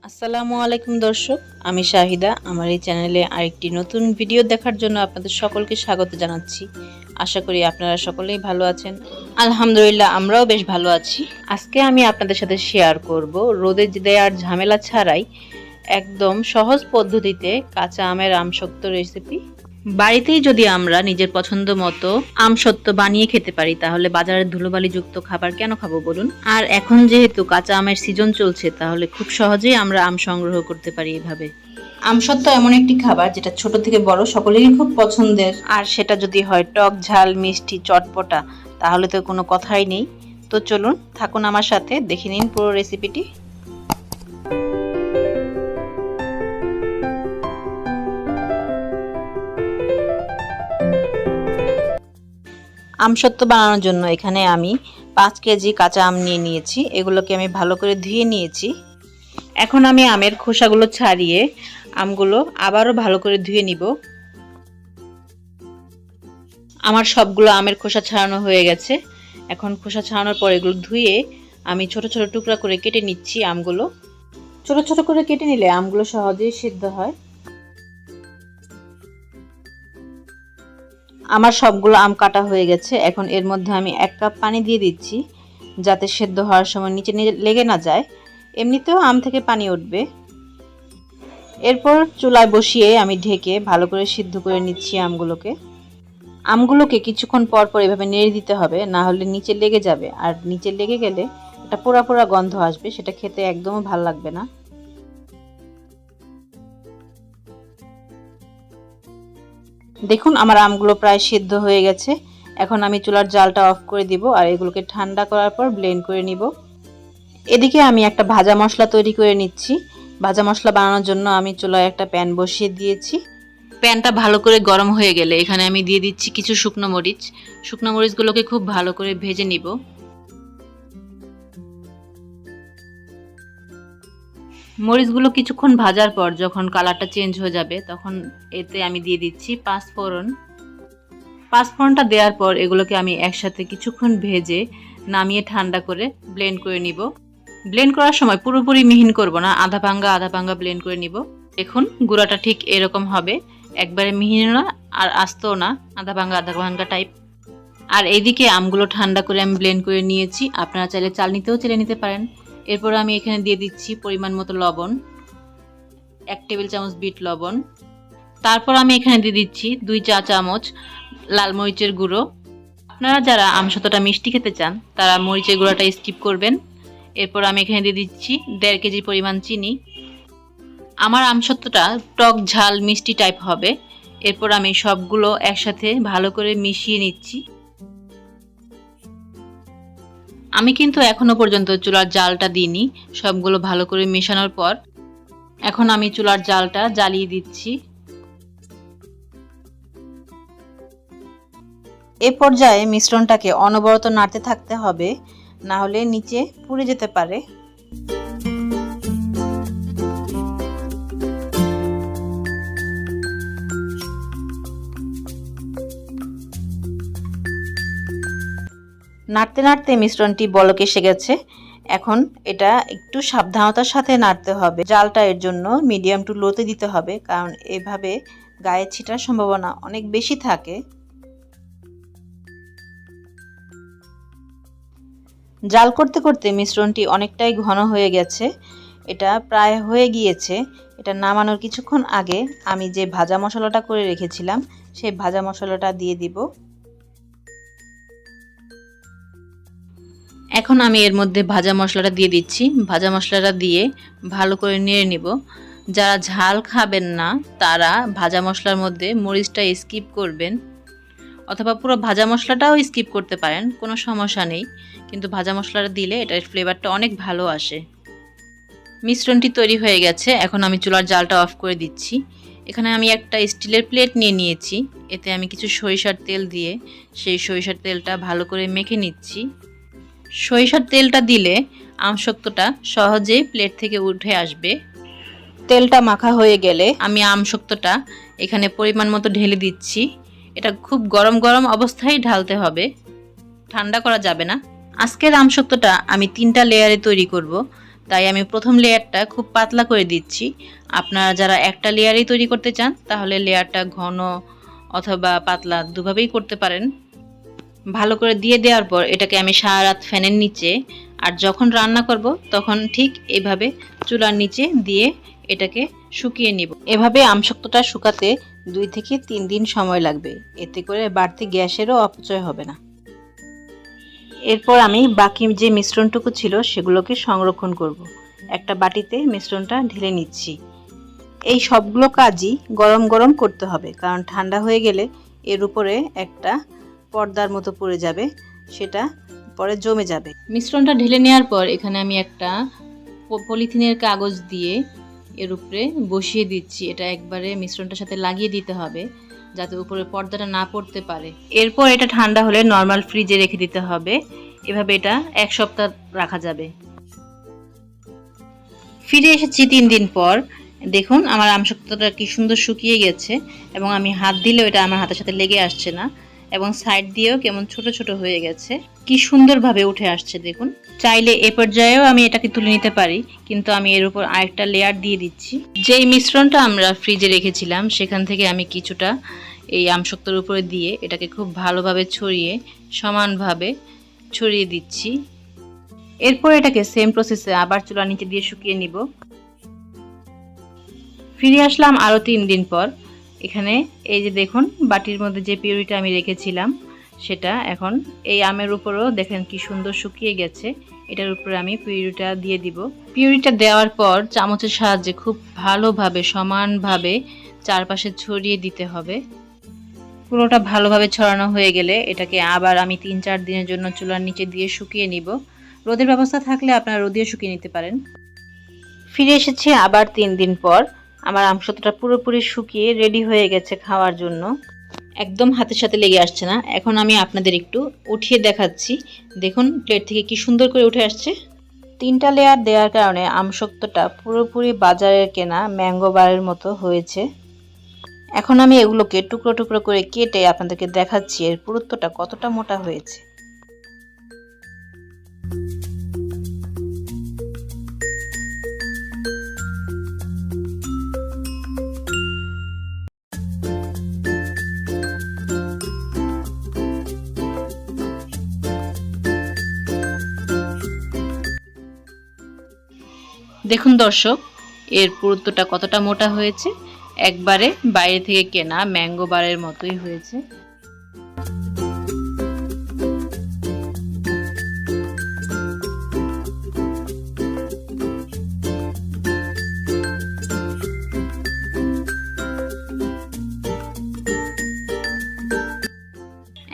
আসসালামু আলাইকুম দর্শক, আমি শাহিদা। আমার এই চ্যানেলে আরেকটি নতুন ভিডিও দেখার জন্য আপনাদের সকলকে স্বাগত জানাচ্ছি। আশা করি আপনারা সকলেই ভালো আছেন। আলহামদুলিল্লাহ, আমরাও বেশ ভালো আছি। আজকে আমি আপনাদের সাথে শেয়ার করব রোদে দেওয়ার ঝামেলা ছাড়াই একদম সহজ পদ্ধতিতে কাঁচা আমের আমসত্ত্ব রেসিপি। বাড়িতেই যদি আমরা নিজের পছন্দ মতো আমসত্ত্ব বানিয়ে খেতে পারি, তাহলে বাজারের ধুলোবালিযুক্ত খাবার কেন খাবো বলুন। আর এখন যেহেতু কাঁচা আমের সিজন চলছে, তাহলে খুব সহজেই আমরা আম সংগ্রহ করতে পারি এভাবে। আমসত্ত্ব এমন একটি খাবার যেটা ছোট থেকে বড় সকলেরই খুব পছন্দের। আর সেটা যদি হয় টক, ঝাল, মিষ্টি, চটপটা, তাহলে তো কোনো কথাই নেই। তো চলুন, থাকুন আমার সাথে, দেখে নিন পুরো রেসিপিটি। আমসত্ত্ব বানানোর জন্য এখানে আমি 5 কেজি কাঁচা আম নিয়ে নিয়েছি। এগুলোকে আমি ভালো করে ধুয়ে নিয়েছি। এখন আমি আমের খোসাগুলো ছাড়িয়ে আমগুলো আবারও ভালো করে ধুয়ে নিব। আমার সবগুলো আমের খোসা ছাড়ানো হয়ে গেছে। এখন খোসা ছাড়ানোর পর এগুলো ধুয়ে আমি ছোট ছোট টুকরা করে কেটে নিচ্ছি। আমগুলো ছোট ছোট করে কেটে নিলে আমগুলো সহজেই সিদ্ধ হয়। আমার সবগুলো আম কাটা হয়ে গেছে। এখন এর মধ্যে আমি 1 কাপ পানি দিয়ে দিচ্ছি, যাতে সেদ্ধ হওয়ার সময় নিচে লেগে না যায়। এমনিতেও আম থেকে পানি উঠবে। এরপর চুলায় বসিয়ে আমি ঢেকে ভালো করে সিদ্ধ করে নিচ্ছি আমগুলোকে কিছুক্ষণ পর পর এভাবে নেড়ে দিতে হবে, না হলে নিচে লেগে যাবে। আর নিচে লেগে গেলে একটা পোড়া পোড়া গন্ধ আসবে, সেটা খেতে একদমই ভালো লাগবে না। দেখুন, আমার আমগুলো প্রায় সিদ্ধ হয়ে গেছে। এখন আমি চুলার জালটা অফ করে দিব আর এগুলোকে ঠান্ডা করার পর ব্লেন্ড করে নিব। এদিকে আমি একটা ভাজা মশলা তৈরি করে নিচ্ছি। ভাজা মশলা বানানোর জন্য আমি চুলায় একটা প্যান বসিয়ে দিয়েছি। প্যানটা ভালো করে গরম হয়ে গেলে এখানে আমি দিয়ে দিচ্ছি কিছু শুকনো মরিচ। শুকনো মরিচগুলোকে খুব ভালো করে ভেজে নিব। মরিচগুলো কিছুক্ষণ ভাজার পর যখন কালারটা চেঞ্জ হয়ে যাবে, তখন এতে আমি দিয়ে দিচ্ছি পাঁচফোড়নটা দেওয়ার পর এগুলোকে আমি একসাথে কিছুক্ষণ ভেজে নামিয়ে ঠান্ডা করে ব্লেন্ড করে নিব। ব্লেন্ড করার সময় পুরোপুরি মিহিন করব না, আধা ভাঙ্গা ব্লেন্ড করে নিব। দেখুন, গুঁড়াটা ঠিক এরকম হবে, একবারে মিহিন না আর আস্তও না, আধা ভাঙ্গা টাইপ। আর এইদিকে আমগুলো ঠান্ডা করে আমি ব্লেন্ড করে নিয়েছি। আপনারা চাইলে চালনিতেও চেলে নিতে পারেন। এরপর আমি এখানে দিয়ে দিচ্ছি পরিমাণ মতো লবণ, 1 টেবিল চামচ বিট লবণ। তারপর আমি এখানে দিয়ে দিচ্ছি 2 চা চামচ লাল মরিচের গুঁড়ো। আপনারা যারা আমসত্ত্বটা মিষ্টি খেতে চান, তারা মরিচের গুঁড়োটা স্কিপ করবেন। এরপর আমি এখানে দিয়ে দিচ্ছি 1.5 কেজি পরিমাণ চিনি। আমার আমসত্ত্বটা টক, ঝাল, মিষ্টি টাইপ হবে। এরপর আমি সবগুলো একসাথে ভালো করে মিশিয়ে নিচ্ছি। আমি কিন্তু এখনো পর্যন্ত চুলার জালটা দিইনি। সবগুলো ভালো করে মেশানোর পর এখন আমি চুলার জালটা জ্বালিয়ে দিচ্ছি। এ পর্যায়ে মিশ্রণটাকে অনবরত নাড়তে থাকতে হবে, না হলে নিচে পুড়ে যেতে পারে। নাড়তে নাড়তে মিশ্রণটি বলকে এসে গেছে। এখন এটা একটু সাবধানতার সাথে নাড়তে হবে। জালটা এর জন্য মিডিয়াম টু লোতে দিতে হবে, কারণ এভাবে গায়ে ছিটার সম্ভাবনা অনেক বেশি থাকে। জাল করতে করতে মিশ্রণটি অনেকটাই ঘন হয়ে গেছে। এটা প্রায় হয়ে গিয়েছে। এটা নামানোর কিছুক্ষণ আগে আমি যে ভাজা মশলাটা করে রেখেছিলাম, সেই ভাজা মশলাটা দিয়ে দিব। এখন আমি এর মধ্যে ভাজা মশলাটা দিয়ে দিচ্ছি। ভাজা মশলাটা দিয়ে ভালো করে নেড়ে নিব। যারা ঝাল খাবেন না, তারা ভাজা মশলার মধ্যে মরিচটা স্কিপ করবেন, অথবা পুরো ভাজা মশলাটাও স্কিপ করতে পারেন, কোনো সমস্যা নেই। কিন্তু ভাজা মশলাটা দিলে এটার ফ্লেভারটা অনেক ভালো আসে। মিশ্রণটি তৈরি হয়ে গেছে। এখন আমি চুলার জালটা অফ করে দিচ্ছি। এখানে আমি একটা স্টিলের প্লেট নিয়ে নিয়েছি। এতে আমি কিছু সরিষার তেল দিয়ে সেই সরিষার তেলটা ভালো করে মেখে নিচ্ছি। সরিষার তেলটা দিলে আমসত্ত্বটা সহজেই প্লেট থেকে উঠে আসবে। তেলটা মাখা হয়ে গেলে আমি আমসত্ত্বটা এখানে পরিমাণ মতো ঢেলে দিচ্ছি। এটা খুব গরম গরম অবস্থায় ঢালতে হবে, ঠান্ডা করা যাবে না। আজকের আমসত্ত্বটা আমি 3টা লেয়ারে তৈরি করব, তাই আমি প্রথম লেয়ারটা খুব পাতলা করে দিচ্ছি। আপনারা যারা একটা লেয়ারই তৈরি করতে চান তাহলে লেয়ারটা ঘন অথবা পাতলা দুভাবেই করতে পারেন। ভালো করে দিয়ে দেওয়ার পর এটাকে আমি সারা রাত ফ্যানের নিচে আর যখন রান্না করব তখন ঠিক এইভাবে চুলার নিচে দিয়ে এটাকে শুকিয়ে নিব। এভাবে আমসত্ত্বটা শুকাতে 2 থেকে 3 দিন সময় লাগবে, এতে করে বাড়তি গ্যাসেরও অপচয় হবে না। এরপর আমি বাকি যে মিশ্রণটুকু ছিল সেগুলোকে সংরক্ষণ করব। একটা বাটিতে মিশ্রণটা ঢেলে নিচ্ছি। এই সবগুলো কাজই গরম গরম করতে হবে, কারণ ঠান্ডা হয়ে গেলে এর উপরে একটা পর্দার মতো পড়ে যাবে, সেটা পরে জমে যাবে। মিশ্রণটা ঢেলে নেওয়ার পর এখানে আমি একটা পলিথিনের কাগজ দিয়ে এর উপরে বসিয়ে দিচ্ছি। এটা একবারে মিশ্রণটার সাথে লাগিয়ে দিতে হবে যাতে উপরে পর্দাটা না পড়তে পারে। এরপর এটা ঠান্ডা হলে নর্মাল ফ্রিজে রেখে দিতে হবে। এভাবে এটা 1 সপ্তাহ রাখা যাবে। ফিরে এসেছি 3 দিন পর। দেখুন আমার আমসত্ত্বটা কি সুন্দর শুকিয়ে গেছে এবং আমি হাত দিলেও এটা আমার হাতের সাথে লেগে আসছে না এবং সাইড দিয়েও কেমন ছোট ছোট হয়ে গেছে, কি সুন্দরভাবে উঠে আসছে দেখুন। চাইলে এ পর্যায়েও আমি এটাকে তুলে নিতে পারি, কিন্তু আমি এর উপর আরেকটা লেয়ার দিয়ে দিচ্ছি। যেই মিশ্রণটা আমরা ফ্রিজে রেখেছিলাম সেখান থেকে আমি কিছুটা এই আমসত্ত্বর উপরে দিয়ে এটাকে খুব ভালোভাবে ছড়িয়ে সমানভাবে ছড়িয়ে দিচ্ছি। এরপর এটাকে সেম প্রসেসে আবার চুলার নিচে দিয়ে শুকিয়ে নিব। ফিরে আসলাম আরও 3 দিন পর। এখানে এই যে দেখুন বাটির মধ্যে যে পিউরিটা আমি রেখেছিলাম সেটা এখন এই আমের উপরেও দেখেন কি সুন্দর শুকিয়ে গেছে। এটার উপরে আমি পিউরিটা দিয়ে দিব। পিউরিটা দেওয়ার পর চামচের সাহায্যে খুব ভালোভাবে সমানভাবে চারপাশে ছড়িয়ে দিতে হবে। পুরোটা ভালোভাবে ছড়ানো হয়ে গেলে এটাকে আবার আমি 3-4 দিনের জন্য চুলার নিচে দিয়ে শুকিয়ে নিব। রোদের ব্যবস্থা থাকলে আপনারা রোদেও শুকিয়ে নিতে পারেন। ফিরে এসেছি আবার 3 দিন পর। আমার আমসত্ত্বটা পুরোপুরি শুকিয়ে রেডি হয়ে গেছে খাওয়ার জন্য, একদম হাতের সাথে লেগে আসছে না। এখন আমি আপনাদের একটু উঠিয়ে দেখাচ্ছি। দেখুন প্লেট থেকে কি সুন্দর করে উঠে আসছে। 3টা লেয়ার দেওয়ার কারণে আমসত্ত্বটা পুরোপুরি বাজারের কেনা ম্যাঙ্গো বারের মতো হয়েছে। এখন আমি এগুলোকে টুকরো টুকরো করে কেটে আপনাদেরকে দেখাচ্ছি এর পুরুত্বটা কতটা মোটা হয়েছে। দেখুন দর্শক এর পুরুত্বটা কতটা মোটা হয়েছে, একবারে বাইরে থেকে কেনা ম্যাঙ্গো বারের মতোই হয়েছে।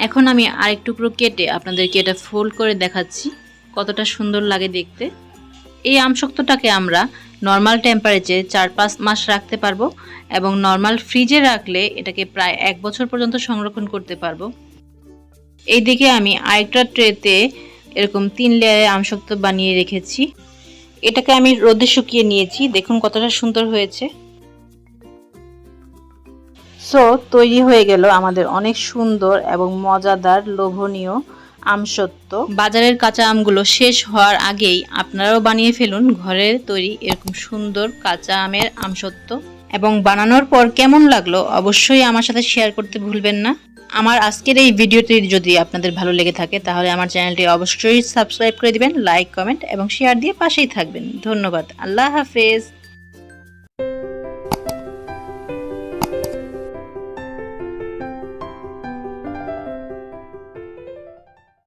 এখন আমি আরেক টুকরো কেটে আপনাদেরকে এটা ফোল্ড করে দেখাচ্ছি কতটা সুন্দর লাগে দেখতে। এই আমসত্ত্বটাকে আমরা নর্মাল টেম্পারেচারে 4-5 মাস রাখতে পারবো এবং নর্মাল ফ্রিজে রাখলে এটাকে প্রায় 1 বছর পর্যন্ত সংরক্ষণ করতে পারবো। এই দিকে আমি আরেকটা ট্রেতে এরকম 3 লেয়ারে আমসত্ত্ব বানিয়ে রেখেছি। এটাকে আমি রোদে শুকিয়ে নিয়েছি, দেখুন কতটা সুন্দর হয়েছে। সো তৈরি হয়ে গেল আমাদের অনেক সুন্দর এবং মজাদার লোভনীয় আমসত্ত্ব। বাজারের কাঁচা আমগুলো শেষ হওয়ার আগেই আপনারাও বানিয়ে ফেলুন ঘরের তৈরি এরকম সুন্দর কাঁচা আমের আমসত্ত্ব, এবং বানানোর পর কেমন লাগলো অবশ্যই আমার সাথে শেয়ার করতে ভুলবেন না। আমার আজকের এই ভিডিওটি যদি আপনাদের ভালো লেগে থাকে তাহলে আমার চ্যানেলটি অবশ্যই সাবস্ক্রাইব করে দিবেন, লাইক, কমেন্ট এবং শেয়ার দিয়ে পাশেই থাকবেন। ধন্যবাদ। আল্লাহ হাফেজ।